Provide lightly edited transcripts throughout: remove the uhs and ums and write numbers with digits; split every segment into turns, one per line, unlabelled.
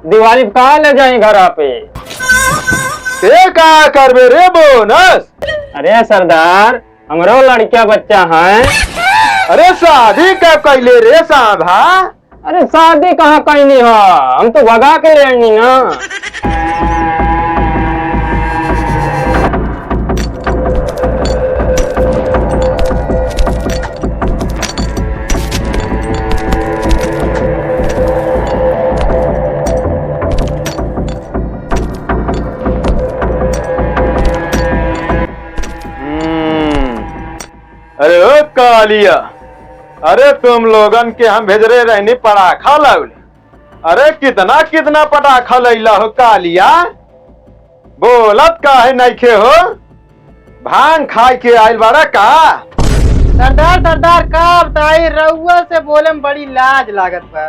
दिवाली कहा ले जाए घर पे?
ये का करबे रे बोनस?
अरे सरदार, हमरो लड़किया बच्चा है।
अरे शादी कब कैले रे साहबा?
अरे शादी कहाँ करनी है, हम तो भगा के लेनी ना।
अरे ओ कालिया, अरे तुम लोगन के हम भेजरे रहनी पटाखा लाउले। अरे कितना कितना पटाखा लैला हो कालिया? बोलत काहे नइखे हो? भांग खाए के आइल बारा का?
सरदार का बताई, रउआ से बोले में बड़ी लाज लागत बा।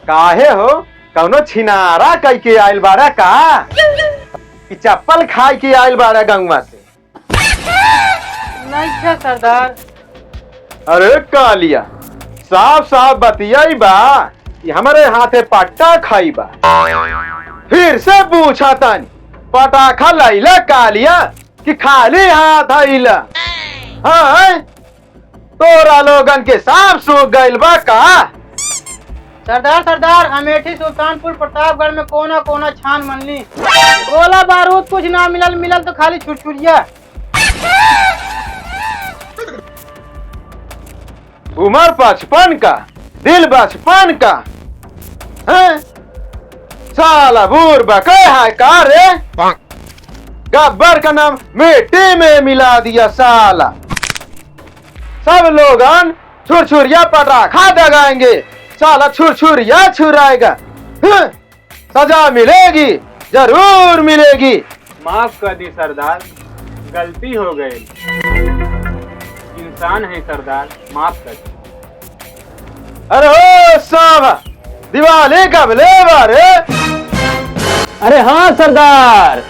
काहे हो? कौनो छिनारा कई के आइल बारा का? कि चप्पल खाए के आइल बारा गंगवा से?
नहीं है सरदार।
अरे कालिया, साफ साफ बतियाई बा कि हमारे हाथे पट्टा खाई बा। फिर से पूछा तानी, पटाखा लैला कालिया कि खाली हाथ आइला? हाँ, तोरा लोगन के सांप सूख गइल बा का?
सरदार अमेठी सुल्तानपुर प्रतापगढ़ में कोना कोना छान मनली, गोला बारूद कुछ ना मिलल तो खाली छुरछुरिया।
उम्र 55 का, दिल 55 का है? साला बूर बके है का रे? गब्बर का नाम मिट्टी में मिला दिया साला। सब लोगन छुरछुरिया पटाखा दगाएंगे, साला छुरछुरिया छुराएगा। सजा मिलेगी, जरूर मिलेगी।
माफ कर दी सरदार, गलती हो गई। इंसान है सरदार, माफ कर दी।
अरे ओ साहब, दिवाली कब ले बारे?
अरे हाँ सरदार,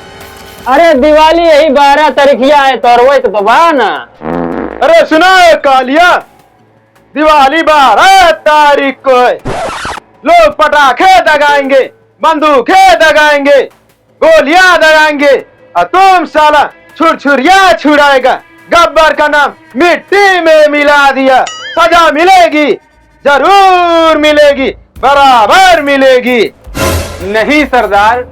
अरे दिवाली यही 12 तारीखिया है, तो रोज तो बा ना।
अरे सुना है कालिया, दिवाली 12 तारीख को है। लोग पटाखे दगाएंगे, बंदूकें दगाएंगे, गोलियां दगाएंगे, और तुम साला छुरछुरिया छुड़ाएगा। गब्बर का नाम मिट्टी में मिला दिया। सजा मिलेगी, जरूर मिलेगी, बराबर मिलेगी।
नहीं सरदार,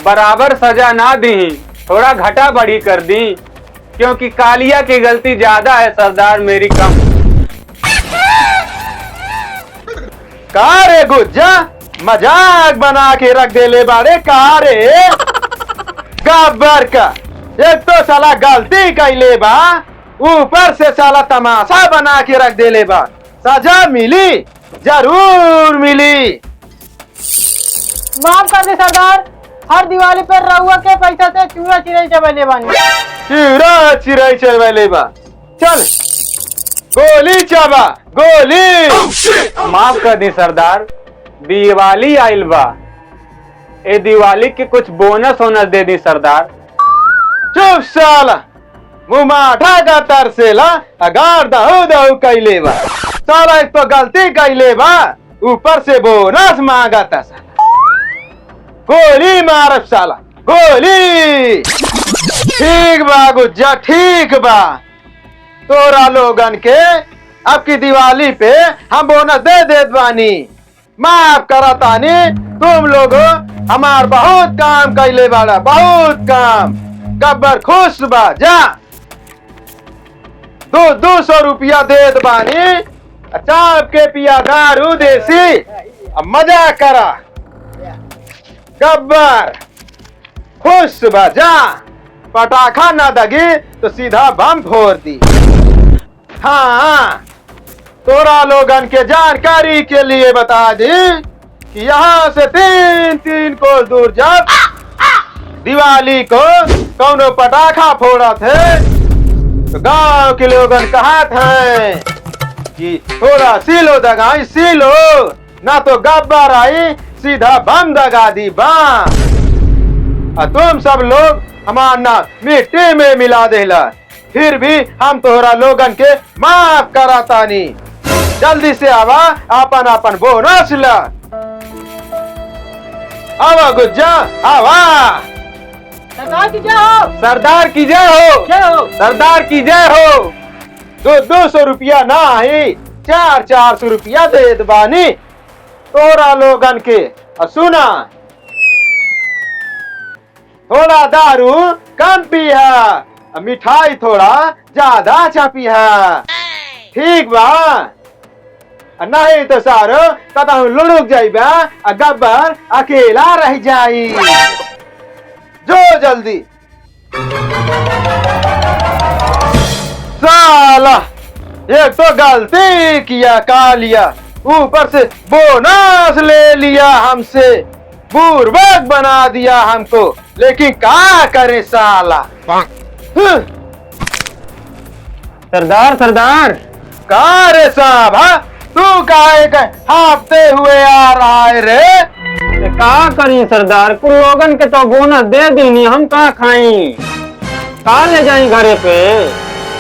बराबर सजा ना दी, थोड़ा घटा बढ़ी कर दी, क्योंकि कालिया की गलती ज्यादा है सरदार, मेरी कम।
का रे गुज्जा, मजाक बना के रख दे ले बारे का रे? गब्बर का एक तो साला गलती कैले बा, ऊपर से साला तमाशा बना के रख दे ले बा। सजा मिली, जरूर मिली।
माफ कर दे सरदार, हर दिवाली पर रउआ के पैसा से चूड़ा चिड़ै चबैले बानी।
चूड़ा चिड़ै चबैले बा? चल गोली चबा, गोली।
माफ कर दी सरदार, दिवाली आइल बा, ए दिवाली के कुछ बोनस वोनस दे दी सरदार।
चुप साला, मुँह माठा का तरसेला, अगार दहु दहु कैले बा। साला एक तो गलती कैले बा, ऊपर से बोनस मांगा था साला। गोली मारब साला, गोली। ठीक बा गुज्जा, ठीक बा। तोरा लोगन के अब की दिवाली पे हम बोनस दे देत बानी। माफ करा तानी, तुम लोग हमार बहुत काम कैले बाड़ा, बहुत काम। गब्बर खुश बा, जा 200 रुपया देत बानी। चाप के पिया दारू देसी, अब मजा करा। गब्बर खुश बा, जा। पटाखा ना दगी तो सीधा बम फोड़ दी। हाँ, तोरा लोगन के जानकारी के लिए बता दी कि यहाँ से 3 कोस दूर जब दिवाली को कौनो पटाखा फोड़ा थे, तो गांव के लोगन कहा थे कि थोड़ा सीलो दगाई, सीलो ना तो गब्बर आई सीधा बम दगा दी, बम। और तुम सब लोग हमार नाम मिट्टी में मिला देला। फिर भी हम तोहरा लोगन के माफ करातानी। जल्दी से आवा, अपन अपन बोनस ला। आवा गुज्जा आवा।
सरदार की जय हो।
सरदार की जय हो।
जय हो।
सरदार की जय हो।
200 रुपया ना ही 400 रुपया दे दबानी तोरा लोगन के। सुना, थोड़ा दारू कम पिया, मिठाई थोड़ा ज्यादा पिया, ठीक बा? नहीं तो सारो कदा लुढ़क जाइबा, गब्बर अकेला रह जाई। जो जल्दी। साला एक तो गलती किया कालिया, ऊपर से बोनस ले लिया हमसे, बुर्बक बना दिया हमको। लेकिन क्या करे साला।
सरदार सरदार
का रे साहब, हाँ? तू काहे के हाँफते हुए आ रहा है रे?
का करी सरदार, कुल लोगन के तो बोनस दे दीनी, हम का खाई, का ले जाई घरे पे।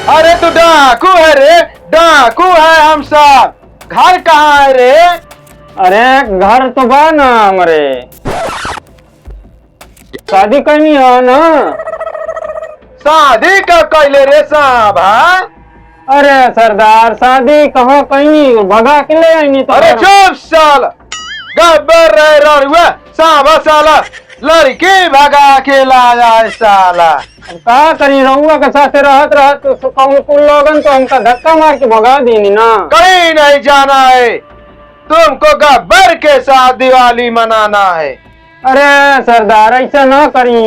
अरे तू डाकू है रे, डाकू है हम सब। घर कहाँ है रे?
अरे घर तो बा ना हमारे, शादी करनी है ना।
शादी का कैले रे साहब, हाँ?
अरे सरदार शादी कहाँ कहीं भगा के ले आई तो।
अरे चुप साला, गब्बर रह हुआ साहब साला, लड़की भगा के लाया है साला।
का करी, रहुआ के साथ रहत रहत तो कुल लोगन तो हमका धक्का मार के भगा दीनी ना।
कहीं नहीं जाना है, तुमको गब्बर के साथ दिवाली मनाना है।
अरे सरदार ऐसा ना करी।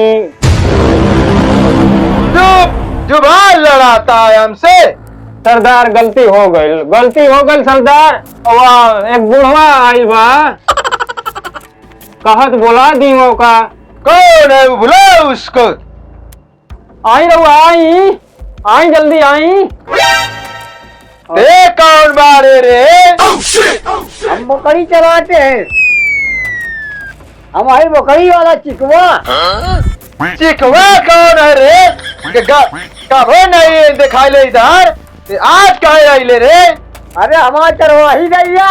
जुबान लड़ाता है हमसे।
सरदार गलती हो गई सरदार। वाह, एक बुढ़वा आई बा, कहत बोला दी का।
कौन है वो, बुलाओ उसको।
आई रहुआ, आई जल्दी आई।
ए कौन बारे रे?
हम बकरी चलाते हैं, हमारी बकरी वाला चिकवा।
चिकवा कौन है रे? कभी नहीं दिखाई ले इधर, आज कहे आइले रे?
अरे हमारा चरवाही गैया,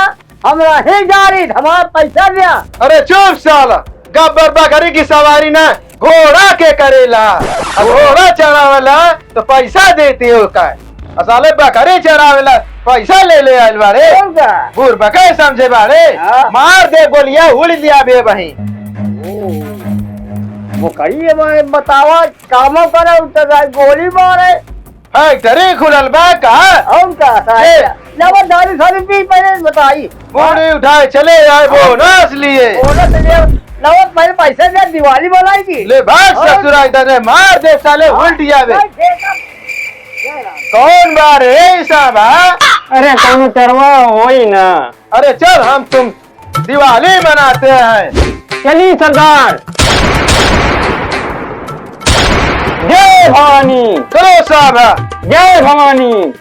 हम रहे जा रही, हमारा पैसा दिया।
अरे चुप साला, गब्बर बकरी की सवारी ना घोड़ा के करेला, घोड़ा चढ़ावेला तो पैसा देती हो का, साले बकरी चढ़ावेला पैसा ले ले आइल बारे। बुर बकरी समझे बारे, मार दे गोलियां उड़ लिया बे बही।
बकरी बतावा कामों करे, गोली मारे।
फैक्ट्री खुलल बा का?
हम क्या दारू सारी पी पहले बताई,
बूढ़ी उठाए चले आए बोनस लिए।
नवत पहले पैसे दे, दिवाली बनाएगी।
ले भाग ससुरा इधर रे, मार दे साले उल्टिया बे। कौन बारे साहब?
अरे कौन चरवा होई ना।
अरे चल, हम तुम दिवाली मनाते हैं।
चली सरदार। जय भवानी।
चलो साहब।
जय भवानी।